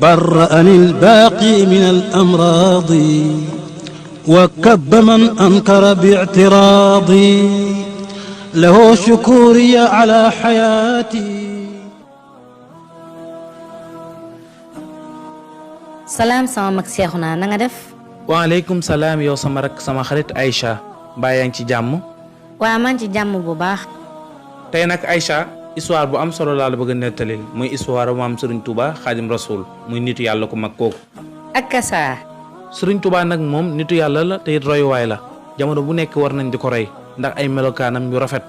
برأني الباقي من الأمراض وكب من أنكر باعتراضي له شكوري على حياتي. salaam sama mag Seexuna na nga def. waaleykum salaam yow sama rak sama xarit Aïcha mbaa yaa ngi ci jàmm. waa man ci jàmm bu baax. tey nag Aïcha histoire bu am solo laa la bëgg a nettalil muy histoire maam Serigne Touba Xaadim Rasoul muy nitu yàlla ku mag kooku. ak kasaa. Serigne Touba nag moom nitu yàlla la te it royuwaay la jamono bu nekk war nañ di ko roy ndax ay melokaanam yu rafet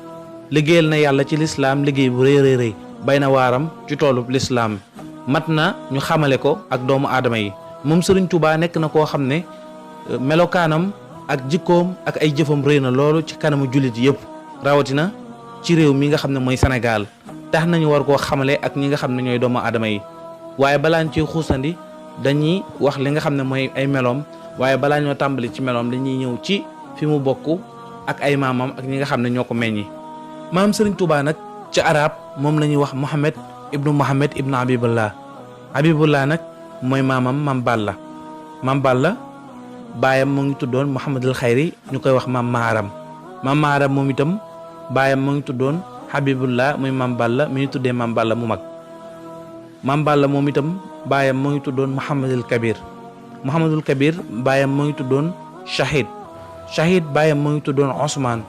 liggéeyal na yàlla ci lislaam liggéey bu rëy rëy bay na waaram ci toolub lislaam mat na ñu xamale ko ak doomu aadama yi moom Serigne Touba nekk na koo xam ne melokaanam ak jikkoom ak ay jëfam rëy na loolu ci kanamu jullit yëpp rawatina ci réew mi nga xam ne mooy Sénégal tax nañu war koo xamale ak ñi nga xam ne ñooy doomu aadama yi waaye balaa ñu ciy xuusandi dañuy wax li nga xam ne mooy ay meloom waaye balaa ñoo tàmbali ci meloom dañuy ñëw ci fi mu bokk ak ay maamam ak ñi nga xam ne ñoo ko meññi. maam Serigne Touba nag ci arab moom la ñuy wax Mohamed ibnu Habibullah nag mooy maamam Mam Balla baayam mu ngi tuddoon Mouhamadul Xayri ñu koy wax Mam Maharam moom itam baayam mu ngi tuddoon Habibullah muy Mam Balla mi ñu tuddee Mam Balla mu mag Mam Balla moom itam baayam mu ngi tuddoon Mouhamadul Kabir baayam mu ngi tuddoon Shahid baayam mu ngi tuddoon Ousmane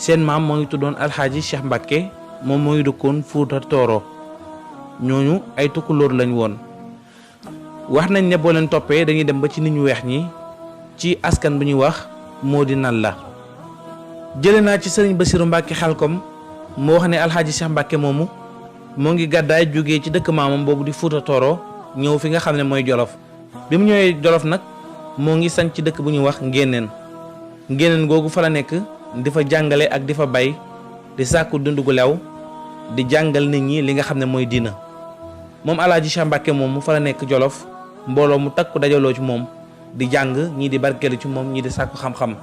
seen maam mu ngi tuddoon Alxaaji Cheikh Mbacke moom mu ngi dëkkoon Fuuta Tooro ñooñu ay tukkulóor lañ woon wax nañ ne boo leen toppee dañuy dem ba ci nit ñu weex ñi ci askan bu ñuy wax moo di nan la jële naa ci sëriñ Basiru Mbàkke Xelkom moo wax ne Alxaaji Cheikh Mbacke moomu moo ngi gàddaay jógee ci dëkk maamam boobu di Fuuta Tooro ñëw fi nga xam ne mooy Jolof bi mu ñëwee Jolof nag moo ngi sañ ci dëkk bu ñuy wax ngéneen googu fa la nekk di fa jàngale ak di fa bay di sàkku dund gu lew di jàngal nit ñi li nga xam ne mooy diina moom Alxaaji Cheikh Mbacke moomu fa la nekk Jolof mbooloo mu takku dajaloo ci moom di jàng ñii di barkeelu ci moom ñii di sàkku xam-xam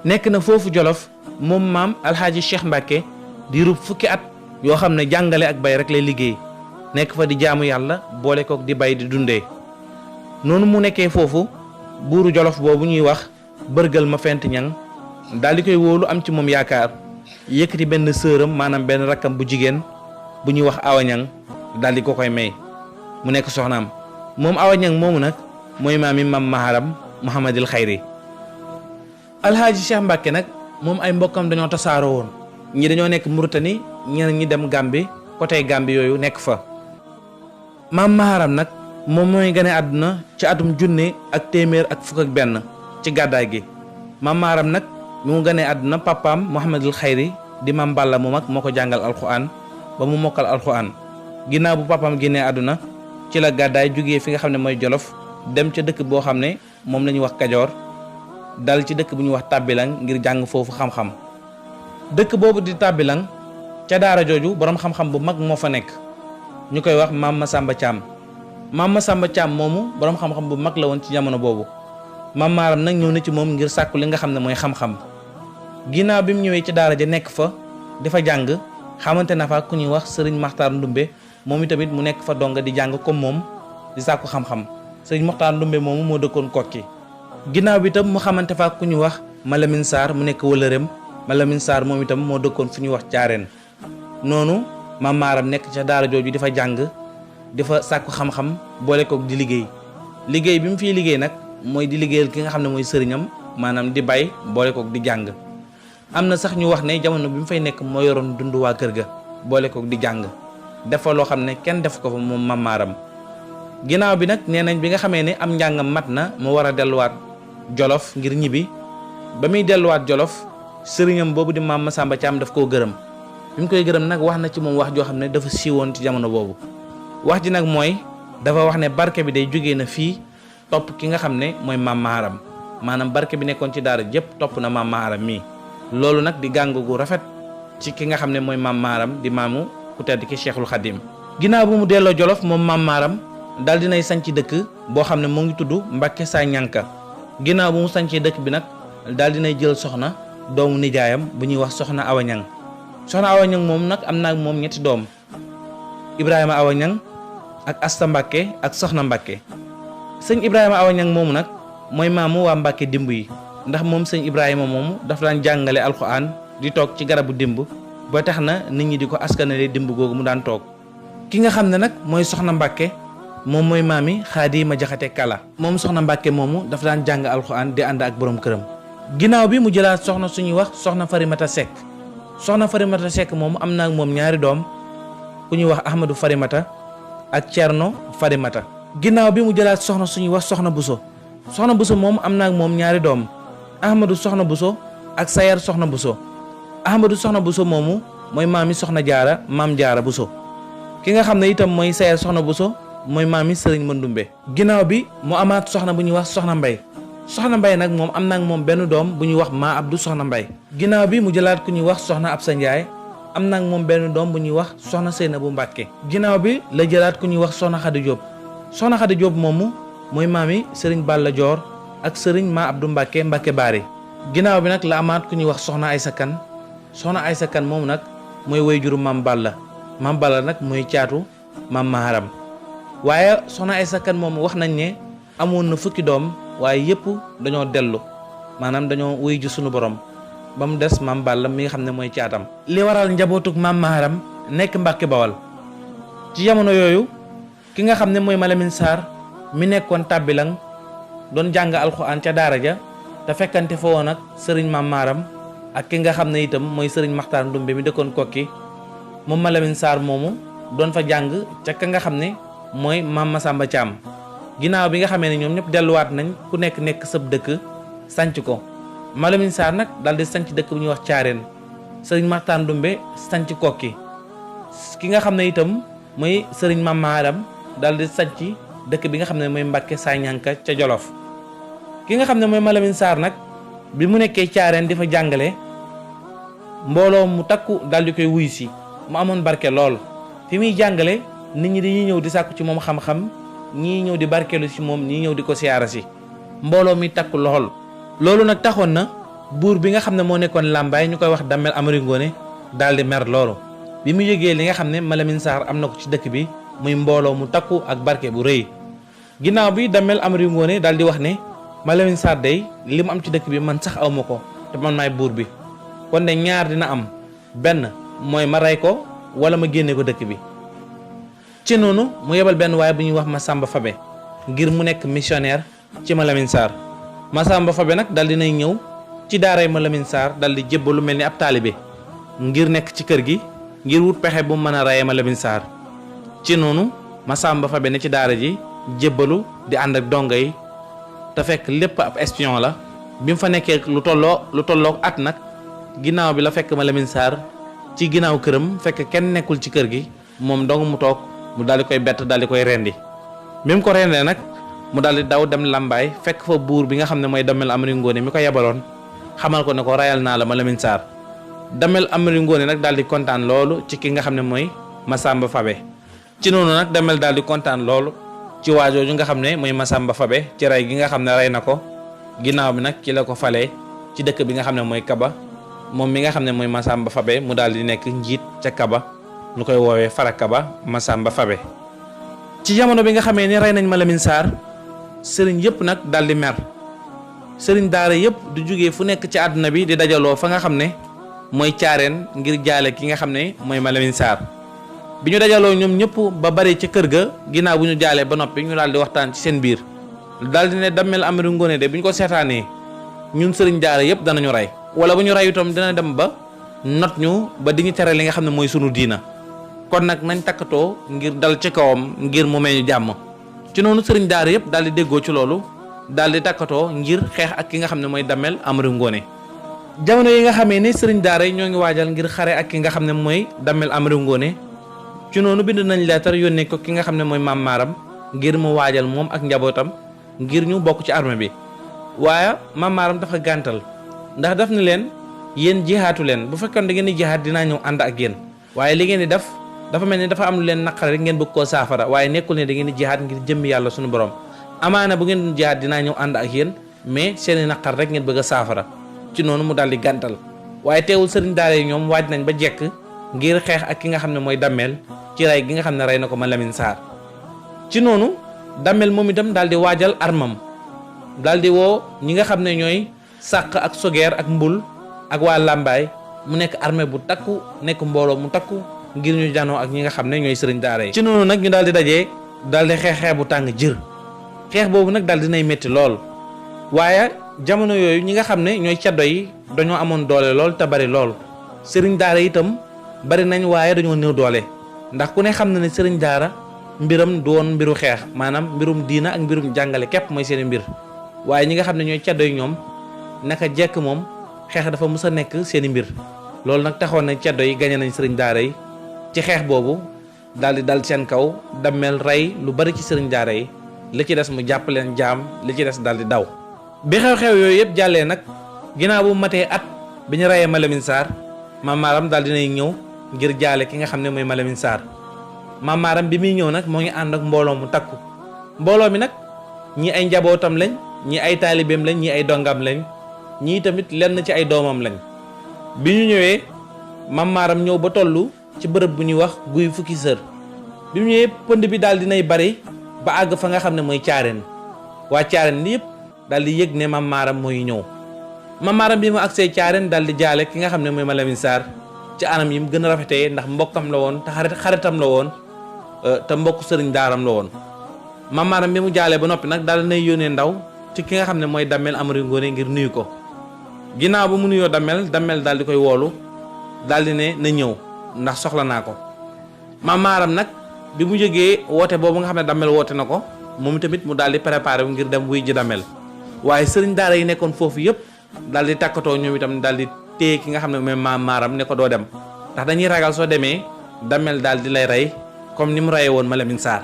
nekk na foofu Jolof moom maam Alxaaji Cheikh Mbacke di rub fukki at yoo xam ne jàngale ak bay rek lay liggéey nekk fa di jaamu yàlla boole kook di bay di dundee noonu mu nekkee foofu buuru Jolof boobu ñuy wax bërgal ma fent ñang daal di koy wóolu am ci moom yaakaar yëkkati benn sëram maanaam benn rakkam bu jigéen bu ñuy wax Awa Ñang daal di ko koy may mu nekk soxnaam moom Awa Ñang moomu nag mooy maami Mam Maharam Mouhamadil Xayri. Alxaaji Cheikh Mbacke nag moom ay mbokkam dañoo tasaaroo woon ñi dañoo nekk Mauritanie ñeneen ñi dem Gambie côté Gambie yooyu nekk fa. Mam Maharam nag moom mooy gane àdduna ci atum 1901 ci gàddaay gi Mam Maharam nag mi mu gane àdduna papaam Mouhamadul Xayri di Mam Balla mu mag moo ko jàngal alxuraan ba mu mokkal alxuraan ginnaaw bu papaam génnee àdduna ci la gàddaay jógee fi nga xam ne mooy Jolof dem ca dëkk boo xam ne moom la ñuy wax Kajoor dal ci dëkk bu ñuy wax Tàbbilang ngir jàng foofu xam-xam dëkk boobu di Tàbbilang ca daara jooju boroom xam-xam bu mag moo fa nekk ñu koy wax Maam Masamba Caam moomu boroom xam-xam bu mag la woon ci jamono boobu Mam Maharam nag ñëw na ci moom ngir sàkku li nga xam ne mooy xam-xam ginnaaw bi mu ñëwee ci daara ja nekk fa dafa jàng xamante na fa ku ñuy wax Sëriñ Maxtaar Ndumbe moom itamit mu nekk fa donga di jàng comme moom di sàkku xam-xam Sëriñ Maxtaar Ndumbe moomu moo dëkkoon Kokki ginnaaw bi itam mu xamante fa ku ñuy wax Malamin Sarr mu nekk wëlëreem Malamin Sarr moom itam moo dëkkoon fu ñuy wax Caareen noonu Mam Maharam nekk ca daara jooju di fa jàng di fa sàkku xam-xam boole kook di liggéey bi mu fiy liggéey nag mooy di liggéeyal ki nga xam ne mooy sëriñam maanaam di bay boole kook di jàng am na sax ñu wax ne jamono bi mu fay nekk moo yoroon dund waa kër ga boole kook di jàng def fa loo xam ne kenn def ko fa moom Mam Maharam ginnaaw bi nag nee nañ bi nga xamee ne am njàngam mat na mu war a delluwaat Jolof ngir ñibbi ba muy delluwaat Jolof sëriñam boobu di Maam Masamba Caam daf koo gërëm bi mu koy gërëm nag wax na ci moom wax joo xam ne dafa siiwoon ci jamono boobu wax ji nag mooy dafa wax ne barke bi day jógee na fii topp ki nga xam ne mooy Mam Maharam maanaam barke bi nekkoon ci daara jëpp topp na Mam Maharam mii loolu nag di gàng gu rafet ci ki nga xam ne mooy Mam Maharam di maamu ku tedd ki Cheikhul Khadim ginnaaw bu mu delloo Jolof moom Mam Maharam daal dinay sanc dëkk boo xam ne moo ngi tudd Mbàkke Saa Ñanka ginnaaw bu mu sancee dëkk bi nag daal dinay jël soxna doomu nijaayam bu ñuy wax soxna Awa Ñang moom nag am naa moom ñetti doom Ibrahima Awa Ñang ak Asta Mbàkke ak Soxna Mbàkke. sëñ Ibrahima Awa Ñang moomu nag mooy maamu waa Mbàkke dimb yi, ndax moom sëñ Ibrahima moomu dafa daan jàngale alxuraan di toog ci garabu dimb ba tax na nit ñi di ko askanale dimb googu mu daan toog. ki nga xam ne nag mooy Soxna Mbàkke moom mooy maami Xaadima Jaxate Kala. moom Soxna Mbàkke moomu dafa daan jàng alxuraan di ànd ak borom këram. ginnaaw bi mu jëlaat soxna suñuy wax soxna Farimata Seck. soxna Farimata Seck moomu am na ak moom ñaari doom ku ñuy wax Ahmadou Farimata ak Cerno Farimata. ginnaaw bi mu jëlaat soxna suñuy wax soxna Buso. soxna Buso moomu am na ak moom ñaari doom Ahmadou soxna Buso ak Sayar soxna Buso. Ahmadou soxna Buso moomu mooy maami soxna Jaara maam Jaara Buso. ki nga xam ne itam mooy Sayar soxna Buso mooy maami Sëriñ Mandumbe. ginnaaw bi mu amaat soxna bu ñuy wax soxna Mbay. soxna Mbay nag moom am na ak moom benn doom bu ñuy wax maa Abdou soxna Mbay. ginnaaw bi mu jëlaat ku ñuy wax soxna Absa Njaay am na ak moom benn doom bu ñuy wax soxna Seynabu Mbàkke. ginnaaw bi la jëlaat ku ñuy wax soxna Xadi Jóob. soxna Xadi Jóob moomu mooy maami Sëriñ Balla Joor ak Sëriñ maa Abdou Mbàkke Mbàkke Baari. ginnaaw bi nag la amaat ku ñuy wax soxna Aysa Kan. soxna Aysa Kan moomu nag mooy wayjuru maam Balla. maam Balla nag mooy caatu maam Maharam. waaye soxna Aysa Kan moomu wax nañ ne amoon na fukki doom waaye yëpp dañoo dellu maanaam dañoo wuy ji sunu borom ba mu des maam Balla mi nga xam ne mooy caatam. li waral njabootug maam Maharam nekk Mbàkke Bawal ci jamono yooyu ki nga xam ne mooy Malamine Sarr mi nekkoon tàbbilang doon jàng alxuraan ca daara ja te fekkante fa woon ak sëriñ maam Maharam ak ki nga xam ne itam mooy sëriñ Maxtaar Ndumbe mi dëkkoon Kokki. moom Malamine Sarr moomu doon fa jàng ca ka nga xam ne mooy maam Masamba Thiam. ginnaaw bi nga xamee ne ñoom ñëpp delluwaat nañ ku nekk sëb dëkk sanc ko. Malamine Sarr nag daal di sanc dëkk bu ñuy wax Caareen. sëriñ Maxtaar Ndumbe sanc Kokki. ki nga xam ne itam mooy sëriñ maam Maharam daal di sanc dëkk bi nga xam ne mooy Mbàkke Sañanka ca Jolof. ki nga xam ne mooy Malamine Sarr nag bi mu nekkee Caareen di fa jàngale mbooloo mu takku daal di koy wuy si mu amoon barke lool. fi muy jàngale nit ñi dañuy ñëw di sàkku ci moom xam-xam ñii ñëw di barkeelu ci moom ñii ñëw di ko siyaara si mbooloo mi takku lool. loolu nag taxoon na buur bi nga xam ne moo nekkoon Làmbaay ñu koy wax Damel Amari Ngoone daal di mer loolu bi mu yëgee li nga xam ne Malamine Sarr am na ko ci dëkk bi muy mbooloo mu takku ak barke bu rëy. ginnaaw bi Damel Amari Ngoone daal di wax ne Malamine Sarr day li mu am ci dëkk bi man sax aw ma ko te man maay buur bi kon de ñaar dina am benn mooy ma rey ko wala ma génne ko dëkk bi. ci noonu mu yebal benn waaye bu ñuy wax Masamba Fabe ngir mu nekk missionnaire ci Malamine Sarr. Masamba Fabe nag dal dinay ñëw ci daaray Malamine Sarr dal di jébbalu mel ni ab taalibe ngir nekk ci kër gi ngir wut pexe bu mu mën a reyee Malamine Sarr. ci noonu Masamba Fabe ne ci daara ji jébbalu di ànd ak dongo yi te fekk lépp ab espion la. bi mu fa nekkee lu tolloo at nag ginnaaw bi la fekk Malamine Sarr ci ginnaaw këram fekk kenn nekkul ci kër gi moom dong mu toog mu daal di koy bett daal di koy rendi. bi mu ko rendee nag mu daal di daw dem Lambaay fekk fa buur bi nga xam ne mooy Damel Amari Ngoone mi ko yebaloon xamal ko ne ko rayal naa la Malamine Sarr. Damel Amari Ngoone nag daal di kontaan loolu ci ki nga xam ne mooy Masamba Fabe. ci noonu nag Damel daal di kontaan loolu ci waajooju nga xam ne mooy Masamba Fabe ci rey gi nga xam ne rey na ko. ginnaaw bi nag ci la ko falee ci dëkk bi nga xam ne mooy Kaba moom mi nga xam ne mooy Masamba Fabe mu daal di nekk njiit ca Kaba ñu koy woowee Fara Kaba Masamba Fabe. ci jamono bi nga xamee ni rey nañ Malamine Sarr sëriñ yëpp nag daal di mer sëriñ daara yëpp du jógee fu nekk ci àdduna bi di dajaloo fa nga xam ne mooy Caareen ngir jaale ki nga xam ne mooy Malamine Sarr. bi ñu dajaloo ñoom ñëpp ba bari ca kër ga ginnaaw bu ñu jaalee ba noppi ñu daal di waxtaan ci seen biir. daal di ne Damel Amari Ngoone de bu ñu ko seetaanee ñun sëriñ daara yëpp danañu rey wala bu ñu rey itam dina dem ba not ñu ba di ñu tere li nga xam ne mooy sunu diina kon nag nañ takkatoo ngir dal ci kawam ngir mu may ñu jàmm. ci noonu sëriñ daara yëpp daal di déggoo ci loolu daal di takkatoo ngir xeex ak ki nga xam ne mooy Damel Amari Ngoone. jamono yi nga xamee ne sëriñ daara yi ñoo ngi waajal ngir xare ak ki nga xam ne mooy Damel Amari Ngoone ci noonu bind nañ leetar yónnee ko ki nga xam ne mooy Maam Maaram ngir mu waajal moom ak njabootam ngir ñu bokk ci armée bi. waaye Maam Maaram dafa gàntal ndax daf ni leen yéen jihaatu leen bu fekkoon da ngeen di jihaat dinaa ñëw ànd ak yéen waaye li ngeen di def dafa mel ni dafa am lu leen naqare rek ngeen bëgg koo saafara waaye nekkul ne da ngeen di jihaat ngir jëmmi yàlla suñu borom. amaana bu ngeen jihaat dinaa ñëw ànd ak yéen mais seeni naqar rek ngeen bëgg a saafara. ci noonu mu daal di gàntal waaye teewul sëriñ daara yi ñoom waaj nañ ba jekk ngir xeex ak ki nga xam ne mooy Damel ci rey gi nga xam ne rey na ko Malamine Sarr. ci noonu dammel moom itam daal di waajal armam daal di woo ñi nga xam ne ñooy sàq ak sogeer ak mbul ak waa làmbaay mu nekk armée bu takku nekk mbooloo mu takku ngir ñu janoo ak ñi nga xam ne ñooy sëriñ daara yi. ci noonu nag ñu daal di dajee daal di xeex bu tàng jër xeex boobu nag daal dinay métti lool waaye jamono yooyu ñi nga xam ne ñooy caddo yi dañoo amoon doole lool te bari lool sëriñ daara itam bari nañ waaye dañoo néew doole ndax ku ne xam na ne sëriñ daara mbiram du woon mbiru xeex maanaam mbirum diina ak mbirum jàngale képp mooy seen mbir waaye ñi nga xam ne ñooy caddo yi ñoom naka jekk moom xeex dafa mës a nekk seen mbir loolu nag taxoon na caddo yi gañe nañ sëriñ daara yi ci xeex boobu daal di dal seen kaw dammel rey lu bari ci sëriñ daara yi li ci des mu jàpp leen jaam li ci des daal di daw. bi xew-xew yooyu yëpp jàllee nag ginnaaw bu matee at bi ñu reyee Malamine Sarr Maam Maaram daal dinay ñëw ngir jaale ki nga xam ne mooy Malamine Sarr Maam Maaram bi muy ñëw nag moo ngi ànd ak mbooloo mu takku mbooloo mi nag ñii ay njabootam lañ ñii ay taalibeem lañ ñii ay dongam lañ ñii tamit lenn ci ay doomam lañ bi ñu ñëwee Maam Maaram ñëw ba tollu ci bërëb bu ñuy wax guy fukki sër bi mu ñëwee pënd bi daal dinay bari ba àgg fa nga xam ne mooy caareen waa caareen yëpp daal di yëg ne Maam Maaram mooy ñëw Maam Maaram bi mu agsee caareen daal di jaale ki nga xam ne mooy Malamine Sarr ci anam yi mu gën a rafetee ndax mbokkam la woon te xaritam la woon te mbokk sëriñ daaram la woon Maam Maaram bi mu jaalee ba noppi nag daal nay yónnee ndaw ci ki nga xam ne mooy dammel Amari Ngoone ngir nuyu ko ginnaaw ba mu nuyoo dammel daal di koy woolu daal di ne na ñëw ndax soxla naa ko Maam Maaram nag bi mu jógee woote boobu nga xam ne dammel woote na ko moom tamit mu daal di préparé wu ngir dem wuy ji dammel waaye sëriñ daara yi nekkoon foofu yëpp daal di takkatoo ñoom itam daal di téye ki nga xam ne mooy Maam Maaram ne ko doo dem ndax dañuy ragal soo demee dammel daal di lay rey comme ni mu reyee woon Malamine Sarr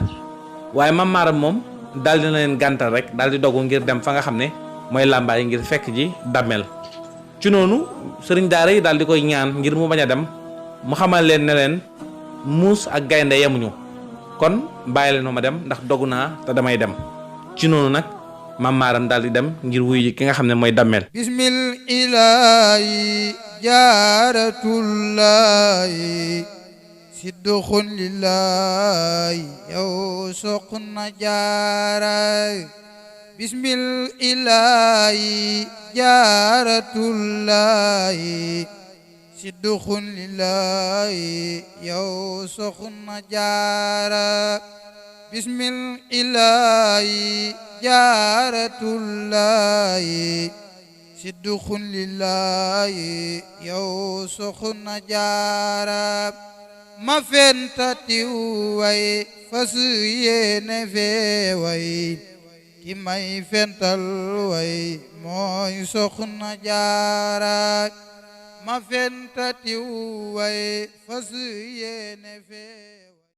waaye Maam Maaram moom daal di na leen gàntal rek daal di dogu ngir dem fa nga xam ne mooy làmbaay ngir fekk ji dammel ci noonu sëriñ daara yi daal di koy ñaan ngir mu bañ a dem mu xamal leen ne leen muus ak gaynde yemuñu kon bàyyi leen ma dem ndax dogu naa te damay dem ci noonu nag Maam Maaram daal di dem ngir wuyu ji ki nga xam ne mooy dammel bismil ilaahi jaaratullaahi sidduxun lillaahi yow soxna jaara bismil ilaahi jaaratullaahi sidduxun lillaahi yow soxna jaara bismil ilaahi jaaratullaahi sidduxun lillaahi yow soxna jaara ma fentatiw way fas yéene fee way ki may fental way mooy soxna jaara ma fentatiw way fas yéene fee